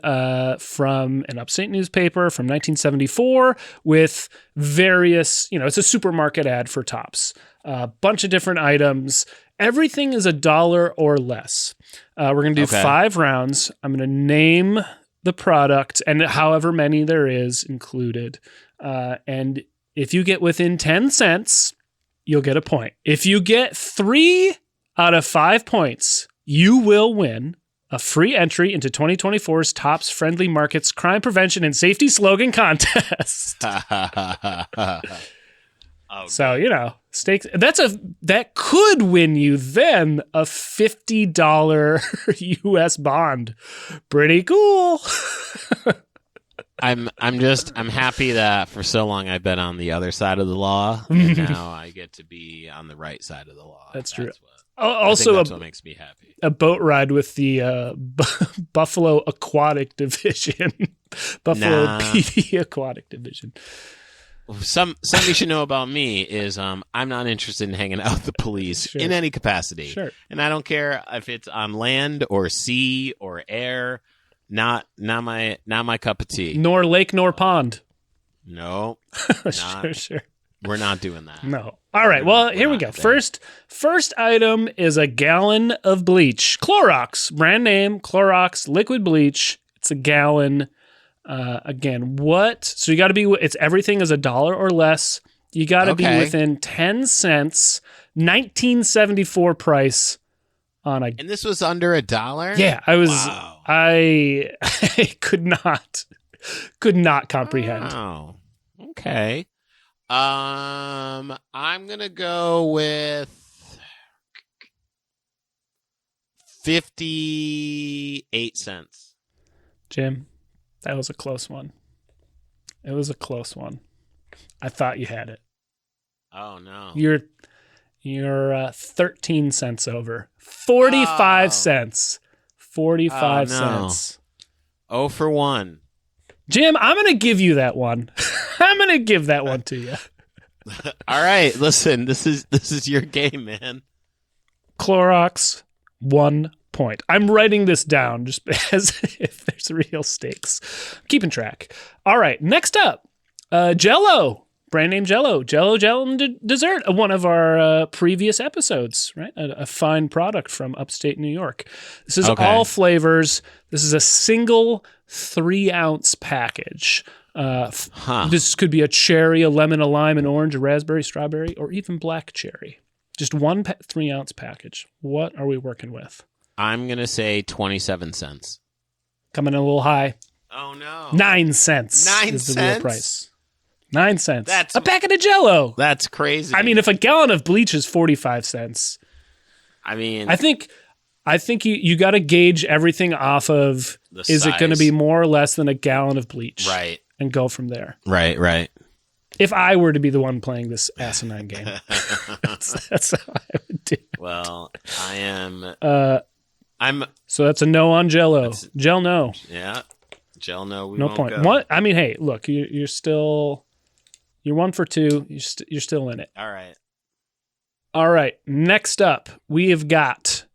from an upstate newspaper from 1974 with various, it's a supermarket ad for Tops. A bunch of different items. Everything is $1 or less. We're going to do 5 rounds. I'm going to name the product and however many there is included. And if you get within 10 cents, you'll get a point. If you get 3 out of 5 points, you will win a free entry into 2024's Tops Friendly Markets Crime Prevention and Safety Slogan Contest. So, stakes. That could win you then a $50 US bond. Pretty cool. I'm happy that for so long I've been on the other side of the law, and now I get to be on the right side of the law. That's true. Also, that's what makes me happy. A boat ride with the Buffalo Aquatic Division. Buffalo PD Aquatic Division. Something you should know about me is I'm not interested in hanging out with the police in any capacity. Sure. And I don't care if it's on land or sea or air. Not my cup of tea. Nor lake nor pond. No. Sure. We're not doing that. No. All right. Well, here we go. First item is a gallon of bleach. Clorox, brand name, Clorox liquid bleach. It's a gallon. Again, what? So you got to be, everything is $1 or less. You got to be within 10 cents, 1974 price on a. And this was under $1? Yeah, I was, wow. I could not comprehend. Wow. Okay. I'm going to go with 58 cents. Jim, that was a close one. It was a close one. I thought you had it. Oh, no. You're 13 cents over. 45 cents. 45 cents. 0 for 1. Jim, I'm going to give you that one. I'm going to give that one to you. All right. Listen, this is your game, man. Clorox, 1 point. I'm writing this down just as if there's real stakes. I'm keeping track. All right. Next up, Jell-O. Brand name Jell-O. Jell-O Gelatin Dessert. One of our previous episodes, right? A fine product from upstate New York. This is all flavors. This is a single 3-ounce package. This could be a cherry, a lemon, a lime, an orange, a raspberry, strawberry, or even black cherry. Just one 3-ounce package. What are we working with? I'm going to say 27 cents. Coming in a little high. Oh, no. 9 cents. 9 is cents? the real price. 9 cents. That's a packet of Jell-O. That's crazy. I mean, if a gallon of bleach is 45 cents. I mean, I think you got to gauge everything off of, is it going to be more or less than a gallon of bleach? Right. And go from there. Right. If I were to be the one playing this asinine game, that's how I would do it. Well, I am. So that's a no on Jell-O. Gel no. Yeah. Gel no. We no won't point. Go. What? I mean, hey, look, you're still, you're 1 for 2. You're still in it. All right. Next up, we have got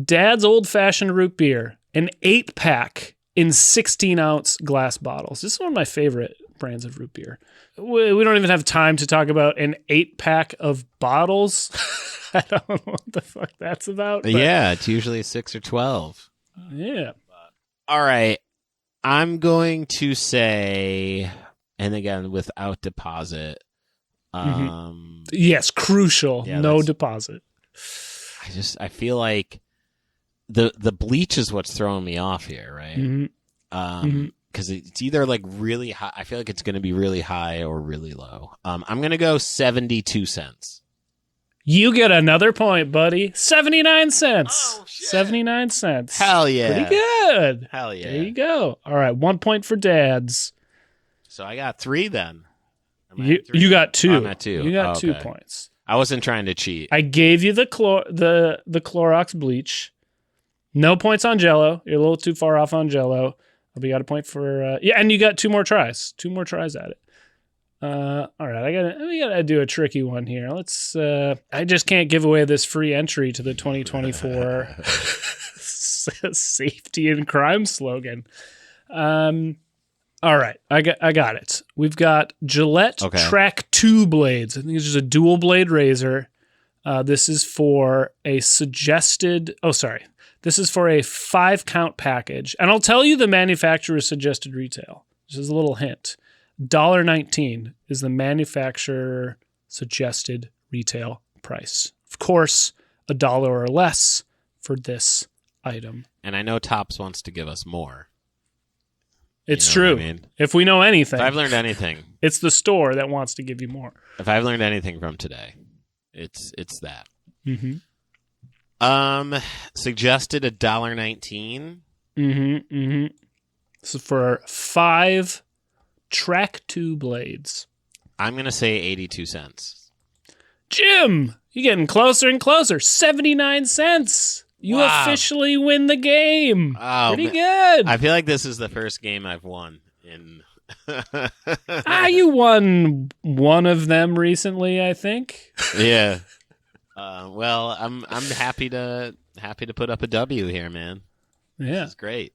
Dad's Old Fashioned Root Beer, an 8-pack in 16-ounce glass bottles. This is one of my favorite brands of root beer. We don't even have time to talk about an 8-pack of bottles. I don't know what the fuck that's about. Yeah, it's usually 6 or 12. Yeah. All right. I'm going to say, and again, without deposit. Yes, crucial. Yeah, no deposit. I feel like the bleach is what's throwing me off here, right? Because it's either like really high. I feel like it's going to be really high or really low. I'm going to go 72 cents. You get another point, buddy. 79 cents. Oh, shit. 79 cents. Hell yeah. Pretty good. Hell yeah. There you go. All right, 1 point for Dads. So I got 3 then. You got 2. I'm at 2. You got 2 points. I wasn't trying to cheat. I gave you the Clorox bleach. No points on Jell-O. You're a little too far off on Jell-O. Probably got a point for and you got 2 more tries. 2 more tries at it. All right, we gotta do a tricky one here. Let's. I just can't give away this free entry to the 2024 safety and crime slogan. All right, I got it. We've got Gillette Track 2 blades. I think it's just a dual blade razor. This is for a suggested. Oh, sorry. This is for a 5-count package, and I'll tell you the manufacturer's suggested retail. This is a little hint. $1.19 is the manufacturer suggested retail price. Of course, $1 or less for this item. And I know Topps wants to give us more. It's true. I mean? If we know anything. If I've learned anything. It's the store that wants to give you more. If I've learned anything from today, it's that. Mm-hmm. Suggested $1.19. Mm-hmm. Mm-hmm. This is for 5 Track 2 blades. I'm going to say 82 cents. Jim, you're getting closer and closer. 79 cents. You officially win the game. Oh, pretty good. I feel like this is the first game I've won in. You won one of them recently, I think. Yeah. Well, I'm happy to put up a W here, man. Yeah, this is great.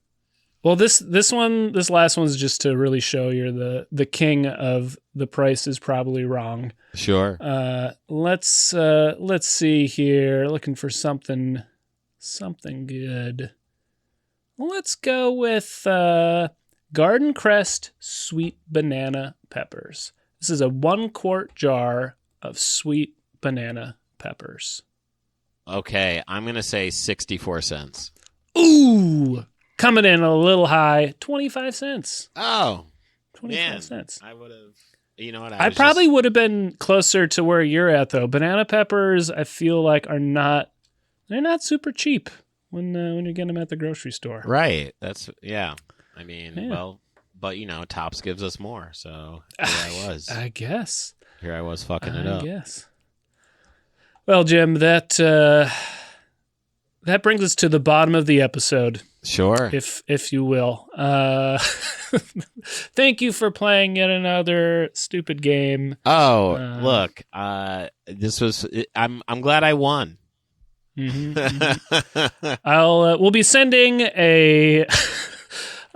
Well, this last one's just to really show you're the king of the price is probably wrong. Sure. Let's see here. Looking for something good. Let's go with Garden Crest Sweet Banana Peppers. This is a 1-quart jar of sweet banana peppers. Okay, I'm going to say 64 cents. Ooh! Coming in a little high, 25 cents. Oh, 25 cents. I would have. You know what? I probably would have been closer to where you're at, though. Banana peppers, I feel like they're not super cheap when you get them at the grocery store. Right. I mean, well, but Topps gives us more, so here I was. I guess. Here I was fucking it up. I guess. Well, Jim, that brings us to the bottom of the episode. Sure. If you will. Thank you for playing yet another stupid game. Oh, look. This was I'm glad I won. Mm-hmm, mm-hmm. We'll be sending a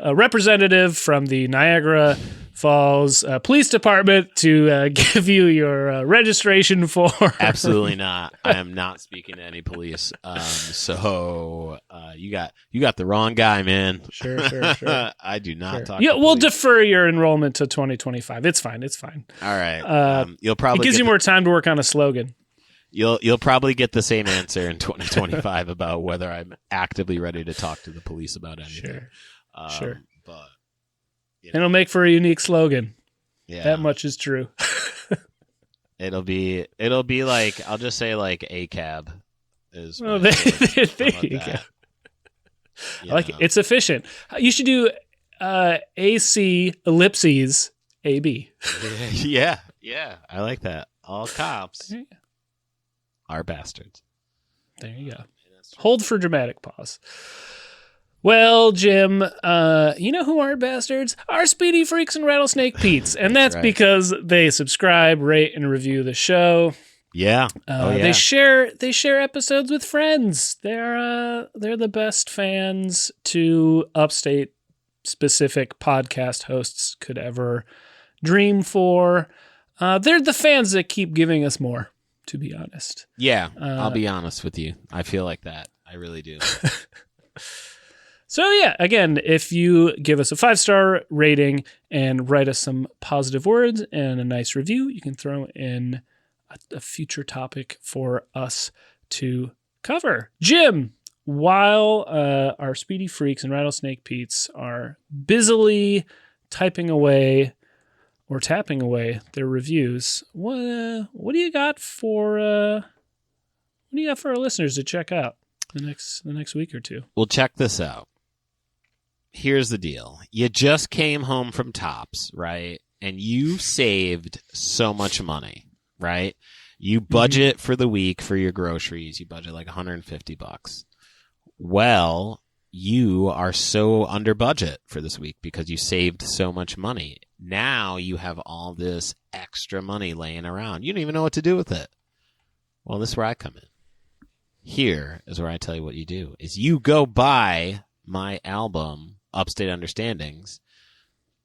representative from the Niagara Falls Police Department to give you your registration form. Absolutely not. I am not speaking to any police. So you got the wrong guy, man. Sure. I do not talk. Yeah, to we'll police. defer your enrollment to 2025. It's fine. All right. You'll probably it gives you more time to work on a slogan. You'll probably get the same answer in 2025 about whether I'm actively ready to talk to the police about anything. Sure. But it'll make for a unique slogan. Yeah, that much is true. It'll be like, I'll just say like ACAB is. Well, there you go. I like it. It's efficient. You should do AC ellipses AB. Yeah. I like that. All cops are bastards. There you go. Hold for dramatic pause. Well, Jim, you know who aren't bastards? Our Speedy Freaks and Rattlesnake Pete's. And that's right. Because they subscribe, rate, and review the show. Yeah. They share episodes with friends. They're the best fans to Upstate specific podcast hosts could ever dream for. They're the fans that keep giving us more, to be honest. Yeah, I'll be honest with you. I feel like that. I really do. So yeah, again, if you give us a 5-star rating and write us some positive words and a nice review, you can throw in a future topic for us to cover. Jim, while our Speedy Freaks and Rattlesnake Pete's are busily typing away or tapping away their reviews, what do you got for our listeners to check out the next week or two? Well, check this out. Here's the deal. You just came home from Topps, right? And you saved so much money, right? You budget for the week for your groceries. You budget like $150. Well, you are so under budget for this week because you saved so much money. Now you have all this extra money laying around. You don't even know what to do with it. Well, this is where I come in. Here is where I tell you what you do, is you go buy my album, Upstate Understandings.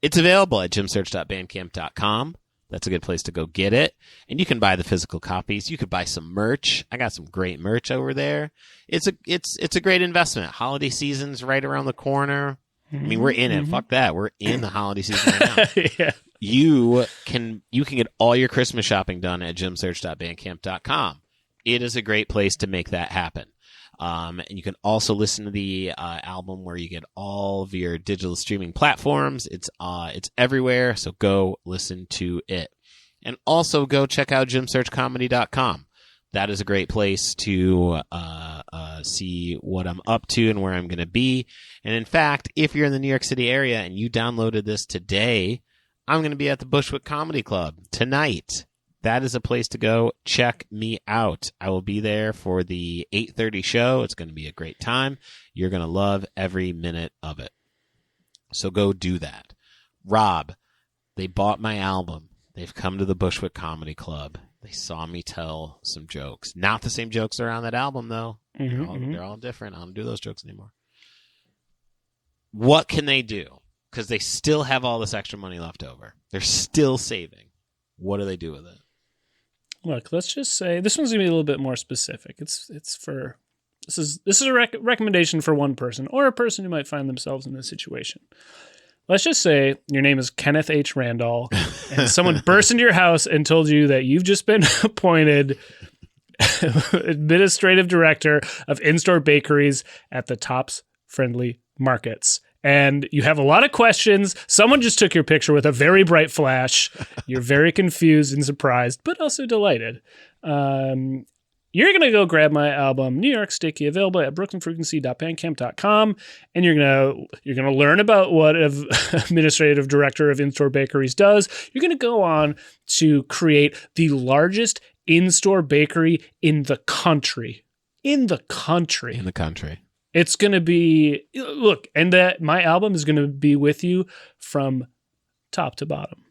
It's available at jimsearch.bandcamp.com. That's a good place to go get it. And you can buy the physical copies. You could buy some merch. I got some great merch over there. It's a great investment. Holiday season's right around the corner. I mean, we're in it. Fuck that. We're in the holiday season right now. Yeah. You can get all your Christmas shopping done at jimsearch.bandcamp.com. It is a great place to make that happen. And you can also listen to the album where you get all of your digital streaming platforms. It's everywhere, so go listen to it. And also go check out jimsearchcomedy.com. That is a great place to see what I'm up to and where I'm going to be. And in fact, if you're in the New York City area and you downloaded this today, I'm going to be at the Bushwick Comedy Club tonight. That is a place to go. Check me out. I will be there for the 8:30 show. It's going to be a great time. You're going to love every minute of it. So go do that. Rob, they bought my album. They've come to the Bushwick Comedy Club. They saw me tell some jokes. Not the same jokes that are on that album, though. They're all different. I don't do those jokes anymore. What can they do? Because they still have all this extra money left over. They're still saving. What do they do with it? Look, let's just say this one's gonna be a little bit more specific. This is a recommendation for one person or a person who might find themselves in this situation. Let's just say your name is Kenneth H. Randall, and someone burst into your house and told you that you've just been appointed administrative director of in-store bakeries at the Tops Friendly Markets. And you have a lot of questions. Someone just took your picture with a very bright flash. You're very confused and surprised, but also delighted. You're going to go grab my album, New York Sticky, available at brooklynfrequency.bandcamp.com. And you're going to learn about what an administrative director of in-store bakeries does. You're going to go on to create the largest in-store bakery in the country. In the country. It's going to be, look, and that my album is going to be with you from top to bottom.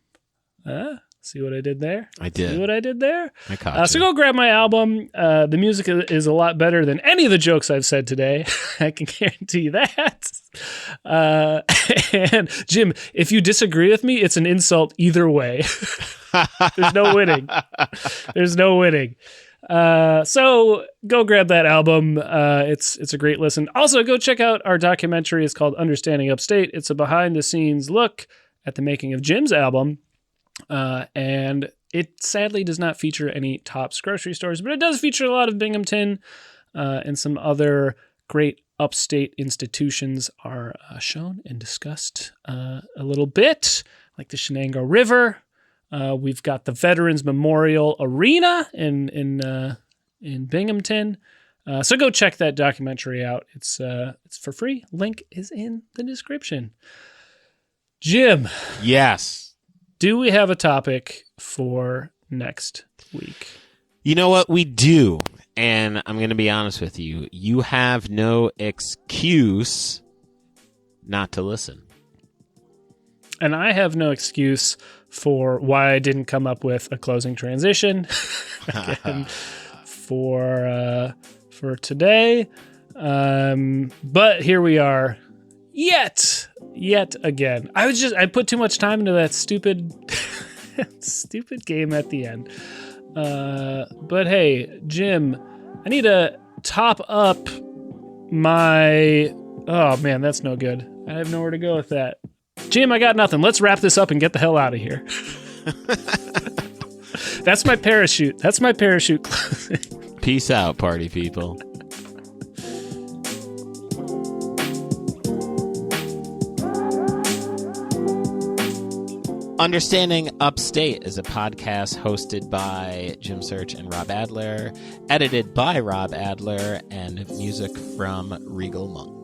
See what I did there? I did. See what I did there? I caught you. So go grab my album. The music is a lot better than any of the jokes I've said today. I can guarantee you that. And Jim, if you disagree with me, it's an insult either way. There's no winning. There's no winning. So go grab that album. It's a great listen. Also, go check out our documentary. It's called Understanding Upstate. It's a behind the scenes look at the making of Jim's album. And it sadly does not feature any Tops grocery stores, but it does feature a lot of Binghamton, and some other great upstate institutions are shown and discussed a little bit, like the Shenango River. We've got the Veterans Memorial Arena in Binghamton. So go check that documentary out. It's for free. Link is in the description. Jim. Yes. Do we have a topic for next week? You know what? We do. And I'm going to be honest with you. You have no excuse not to listen. And I have no excuse for why I didn't come up with a closing transition again, for today. But here we are yet again. I put too much time into that stupid game at the end. But hey, Jim, I need to top up my, oh man, that's no good. I have nowhere to go with that. Jim, I got nothing. Let's wrap this up and get the hell out of here. That's my parachute. That's my parachute. Peace out, party people. Understanding Upstate is a podcast hosted by Jim Search and Rob Adler, edited by Rob Adler, and music from Regal Monk.